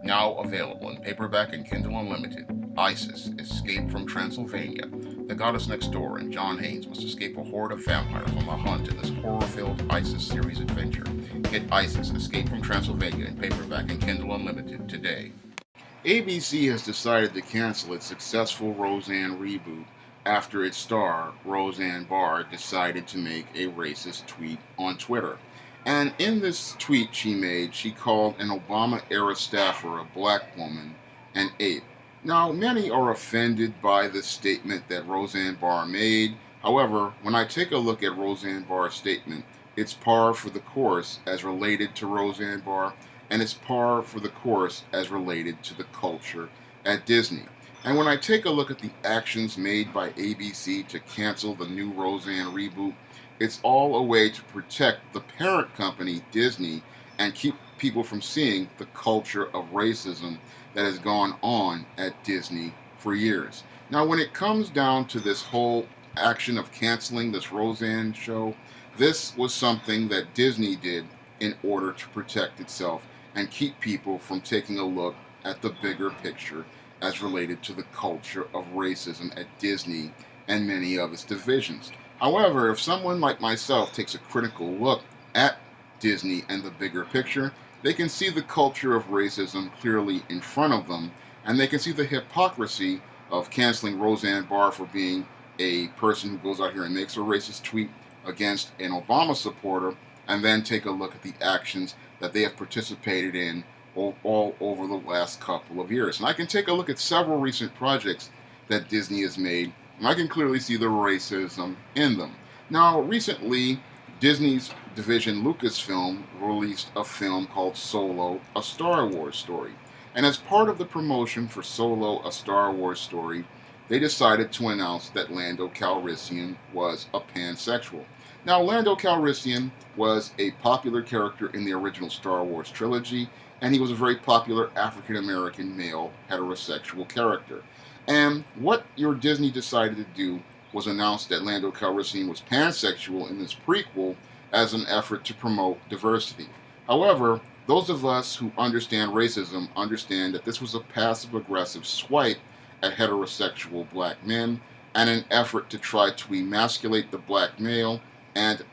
Now available in paperback and Kindle Unlimited. Isis, Escape from Transylvania. The goddess next door and John Haynes must escape a horde of vampires on the hunt in this horror-filled Isis series adventure. Get Isis, Escape from Transylvania in paperback and Kindle Unlimited today. ABC has decided to cancel its successful Roseanne reboot after its star, Roseanne Barr, decided to make a racist tweet on Twitter. And in this tweet she made, she called an Obama era staffer, a black woman, an ape. Now, many are offended by the statement that Roseanne Barr made. However, when I take a look at Roseanne Barr's statement, it's par for the course as related to Roseanne Barr, and it's par for the course as related to the culture at Disney. And when I take a look at the actions made by ABC to cancel the new Roseanne reboot, it's all a way to protect the parent company, Disney, and keep people from seeing the culture of racism that has gone on at Disney for years. Now, when it comes down to this whole action of canceling this Roseanne show, this was something that Disney did in order to protect itself and keep people from taking a look at the bigger picture as related to the culture of racism at Disney and many of its divisions. However, if someone like myself takes a critical look at Disney and the bigger picture, they can see the culture of racism clearly in front of them, and they can see the hypocrisy of canceling Roseanne Barr for being a person who goes out here and makes a racist tweet against an Obama supporter, and then take a look at the actions that they have participated in all over the last couple of years. And I can take a look at several recent projects that Disney has made, and I can clearly see the racism in them. Now, recently, Disney's division Lucasfilm released a film called Solo, a Star Wars story. And as part of the promotion for Solo, a Star Wars story, they decided to announce that Lando Calrissian was a pansexual. Now, Lando Calrissian was a popular character in the original Star Wars trilogy, and he was a very popular African American male heterosexual character. And what your Disney decided to do was announce that Lando Calrissian was pansexual in this prequel as an effort to promote diversity. However, those of us who understand racism understand that this was a passive-aggressive swipe at heterosexual black men and an effort to try to emasculate the black male and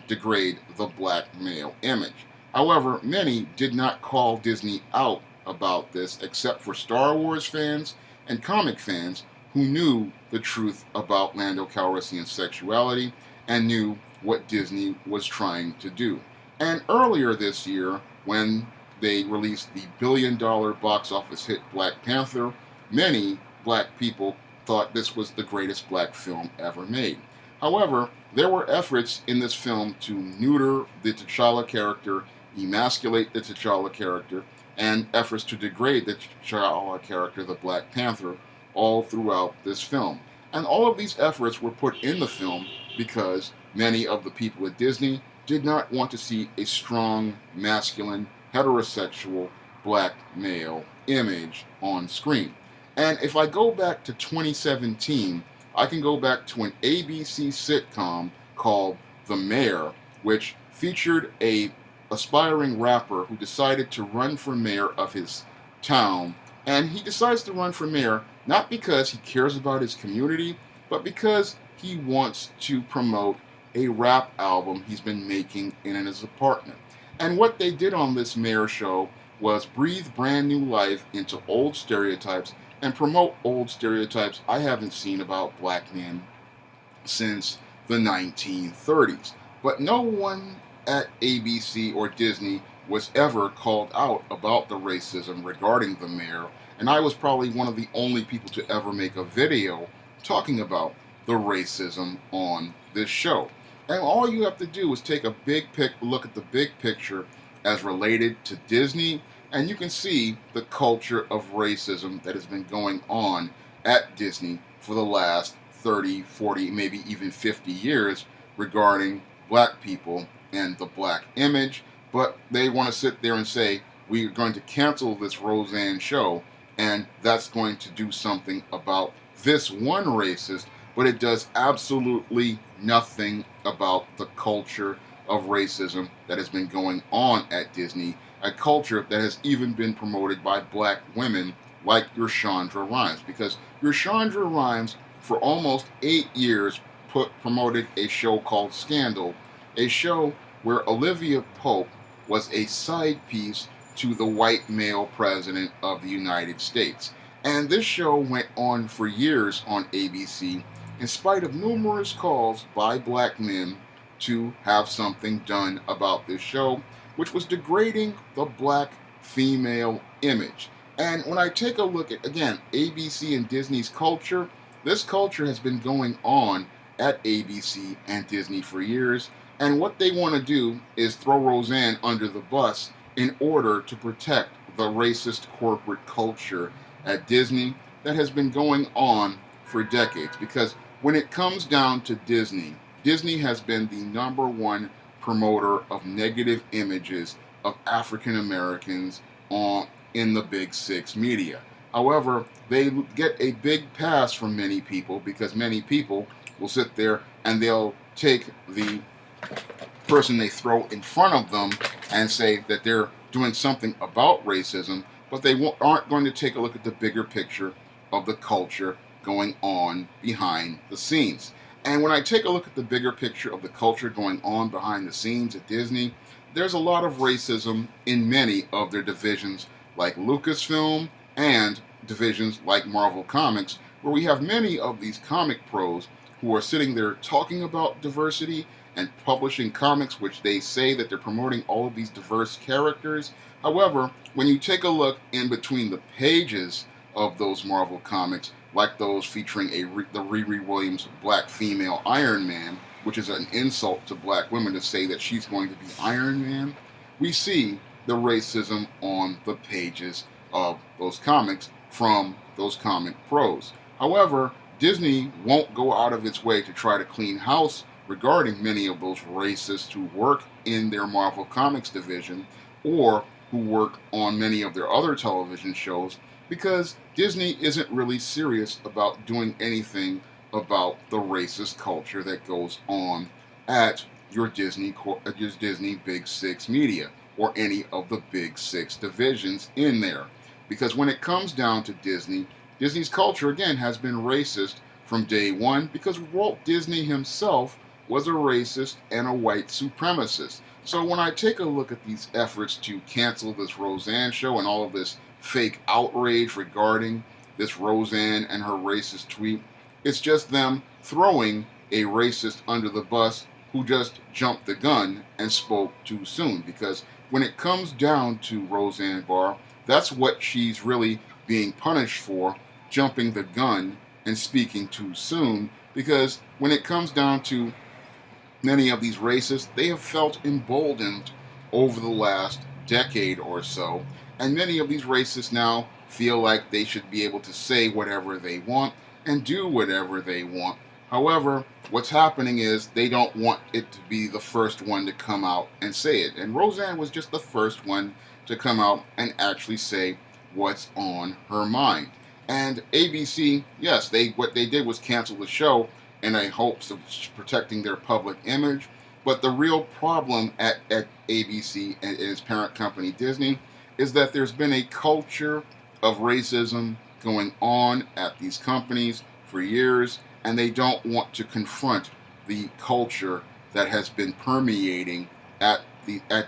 degrade the black male image. However, many did not call Disney out about this except for Star Wars fans and comic fans who knew the truth about Lando Calrissian's sexuality and knew what Disney was trying to do. And earlier this year, when they released the billion-dollar box office hit Black Panther, many black people thought this was the greatest black film ever made. However, there were efforts in this film to neuter the T'Challa character, emasculate the T'Challa character, and efforts to degrade the T'Challa character, the Black Panther, all throughout this film. And all of these efforts were put in the film because many of the people at Disney did not want to see a strong, masculine, heterosexual black male image on screen. And if I go back to 2017, I can go back to an ABC sitcom called The Mayor, which featured a aspiring rapper who decided to run for mayor of his town. And he decides to run for mayor not because he cares about his community, but because he wants to promote a rap album he's been making in his apartment. And what they did on this mayor show was breathe brand new life into old stereotypes and promote old stereotypes I haven't seen about black men since the 1930s. But no one at ABC or Disney was ever called out about the racism regarding the mayor, and I was probably one of the only people to ever make a video talking about the racism on this show. And all you have to do is take a look at the big picture as related to Disney, and you can see the culture of racism that has been going on at Disney for the last 30, 40, maybe even 50 years regarding black people and the black image. But they want to sit there and say, we are going to cancel this Roseanne show, and that's going to do something about this one racist, but it does absolutely nothing about the culture of racism that has been going on at Disney a culture that has even been promoted by black women like your Shonda Rhimes, because your Shonda Rhimes for almost 8 years promoted a show called Scandal, a show where Olivia Pope was a side piece to the white male president of the United States. And this show went on for years on ABC in spite of numerous calls by black men to have something done about this show, which was degrading the black female image. And when I take a look at, again, ABC and Disney's culture, this culture has been going on at ABC and Disney for years. And what they want to do is throw Roseanne under the bus in order to protect the racist corporate culture at Disney that has been going on for decades. Because when it comes down to Disney, Disney has been the #1 promoter of negative images of African Americans in the Big Six media. However, they get a big pass from many people because many people will sit there and they'll take the person they throw in front of them and say that they're doing something about racism, but they aren't going to take a look at the bigger picture of the culture going on behind the scenes. And when I take a look at the bigger picture of the culture going on behind the scenes at Disney, there's a lot of racism in many of their divisions like Lucasfilm and divisions like Marvel Comics, where we have many of these comic pros who are sitting there talking about diversity and publishing comics which they say that they're promoting all of these diverse characters. However, when you take a look in between the pages of those Marvel comics, like those featuring the Riri Williams black female Iron Man, which is an insult to black women to say that she's going to be Iron Man, we see the racism on the pages of those comics from those comic pros. However, Disney won't go out of its way to try to clean house regarding many of those racists who work in their Marvel Comics division or who work on many of their other television shows, because Disney isn't really serious about doing anything about the racist culture that goes on at your Disney Big Six media or any of the Big Six divisions in there. Because when it comes down to Disney, Disney's culture, again, has been racist from day one because Walt Disney himself was a racist and a white supremacist. So when I take a look at these efforts to cancel this Roseanne show and all of this fake outrage regarding this Roseanne and her racist tweet, it's just them throwing a racist under the bus who just jumped the gun and spoke too soon. Because when it comes down to Roseanne Barr, that's what she's really being punished for, jumping the gun and speaking too soon. Because when it comes down to many of these racists, they have felt emboldened over the last decade or so, and many of these racists now feel like they should be able to say whatever they want and do whatever they want. However, what's happening is they don't want it to be the first one to come out and say it. And Roseanne was just the first one to come out and actually say what's on her mind. And ABC, yes, what they did was cancel the show in a hopes of protecting their public image. But the real problem at ABC and its parent company Disney is that there's been a culture of racism going on at these companies for years, and they don't want to confront the culture that has been permeating at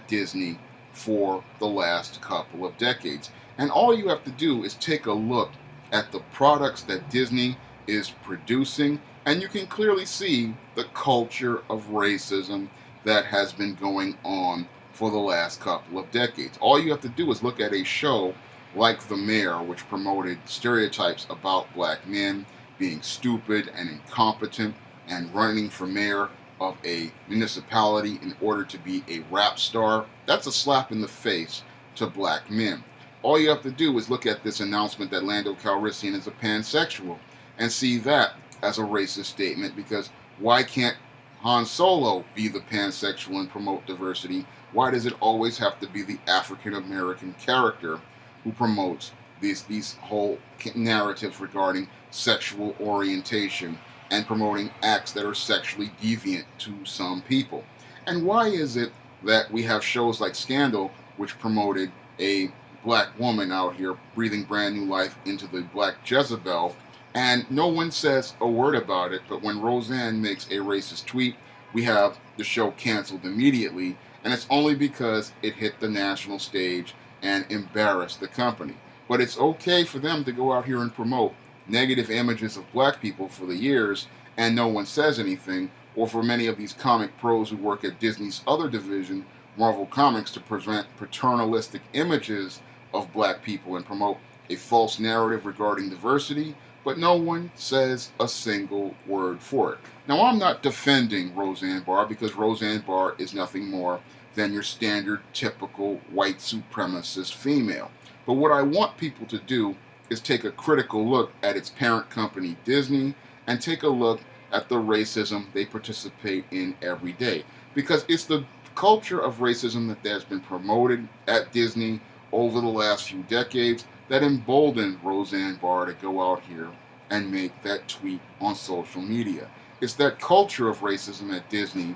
Disney for the last couple of decades. And all you have to do is take a look at the products that Disney is producing, and you can clearly see the culture of racism that has been going on for the last couple of decades. All you have to do is look at a show like The Mayor, which promoted stereotypes about black men being stupid and incompetent and running for mayor of a municipality in order to be a rap star. That's a slap in the face to black men. All you have to do is look at this announcement that Lando Calrissian is a pansexual and see that as a racist statement, because why can't Han Solo be the pansexual and promote diversity? Why does it always have to be the African American character who promotes these whole narratives regarding sexual orientation and promoting acts that are sexually deviant to some people? And why is it that we have shows like Scandal which promoted a black woman out here breathing brand new life into the black Jezebel, and no one says a word about it. But when Roseanne makes a racist tweet, we have the show canceled immediately, and it's only because it hit the national stage and embarrassed the company. But it's okay for them to go out here and promote negative images of black people for the years, and no one says anything, or for many of these comic pros who work at Disney's other division, Marvel Comics, to present paternalistic images of black people and promote a false narrative regarding diversity, but no one says a single word for it. Now, I'm not defending Roseanne Barr, because Roseanne Barr is nothing more than your standard, typical white supremacist female. But what I want people to do is take a critical look at its parent company, Disney, and take a look at the racism they participate in every day. Because it's the culture of racism that has been promoted at Disney over the last few decades that emboldened Roseanne Barr to go out here and make that tweet on social media. It's that culture of racism at Disney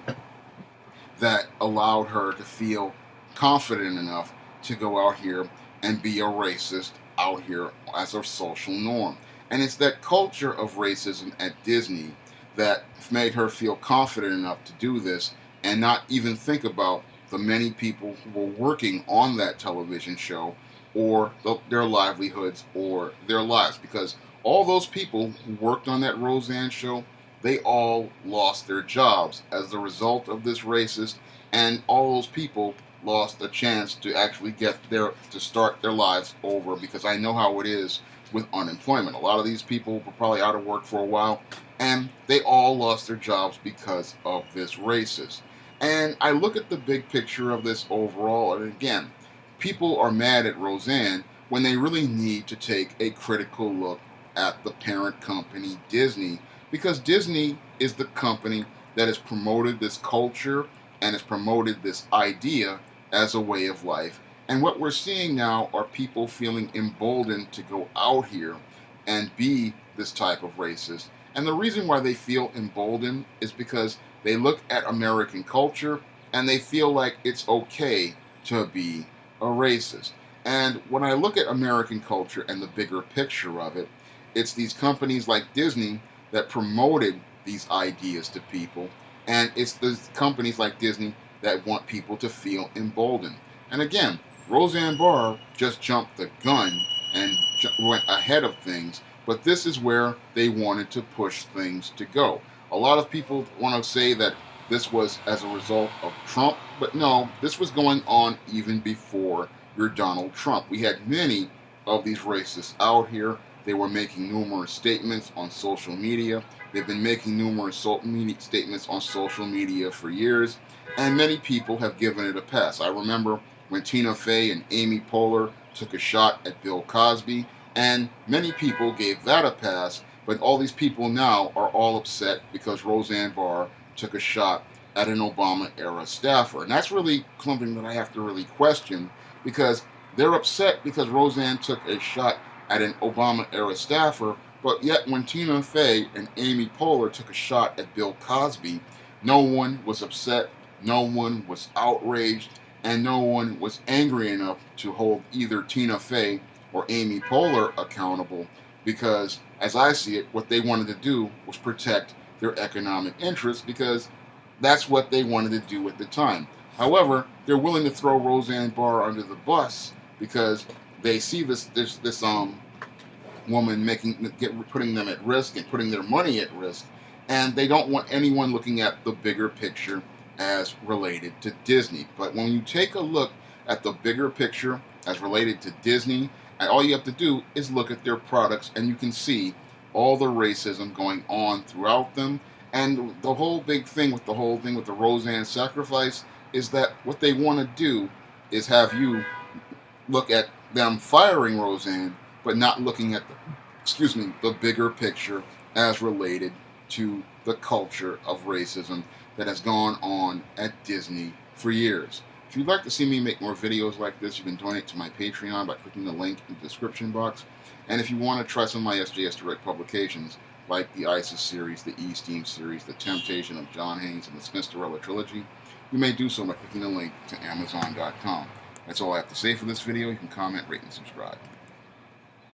that allowed her to feel confident enough to go out here and be a racist out here as a social norm. And it's that culture of racism at Disney that made her feel confident enough to do this and not even think about the many people who were working on that television show or their livelihoods or their lives. Because all those people who worked on that Roseanne show, they all lost their jobs as a result of this racist, and all those people lost a chance to actually to start their lives over, because I know how it is with unemployment. A lot of these people were probably out of work for a while, and they all lost their jobs because of this racist. And I look at the big picture of this overall, and again, people are mad at Roseanne when they really need to take a critical look at the parent company, Disney, because Disney is the company that has promoted this culture and has promoted this idea as a way of life. And what we're seeing now are people feeling emboldened to go out here and be this type of racist. And the reason why they feel emboldened is because they look at American culture and they feel like it's okay to be a racist. And when I look at American culture and the bigger picture of it, it's these companies like Disney that promoted these ideas to people, and it's the companies like Disney that want people to feel emboldened. And again, Roseanne Barr just jumped the gun and went ahead of things, but this is where they wanted to push things to go. A lot of people want to say that this was as a result of Trump, but no, this was going on even before your Donald Trump. We had many of these racists out here. They were making numerous statements on social media. They've been making numerous statements on social media for years, and many people have given it a pass. I remember when Tina Fey and Amy Poehler took a shot at Bill Cosby, and many people gave that a pass, but all these people now are all upset because Roseanne Barr took a shot at an Obama-era staffer. And that's really something that I have to really question, because they're upset because Roseanne took a shot at an Obama-era staffer, but yet when Tina Fey and Amy Poehler took a shot at Bill Cosby, no one was upset, no one was outraged, and no one was angry enough to hold either Tina Fey or Amy Poehler accountable, because, as I see it, what they wanted to do was protect their economic interests, because that's what they wanted to do at the time. However, they're willing to throw Roseanne Barr under the bus because they see this woman putting them at risk and putting their money at risk, and they don't want anyone looking at the bigger picture as related to Disney. But when you take a look at the bigger picture as related to Disney, and all you have to do is look at their products, and you can see all the racism going on throughout them. And the whole big thing with the Roseanne sacrifice is that what they want to do is have you look at them firing Roseanne, but not looking at the bigger picture as related to the culture of racism that has gone on at Disney for years. If you'd like to see me make more videos like this, you can donate to my Patreon by clicking the link in the description box. And if you want to try some of my SJS Direct publications, like the ISIS series, the E-Steam series, the Temptation of John Haynes, and the Smith-Dorella trilogy, you may do so by clicking the link to Amazon.com. That's all I have to say for this video. You can comment, rate, and subscribe.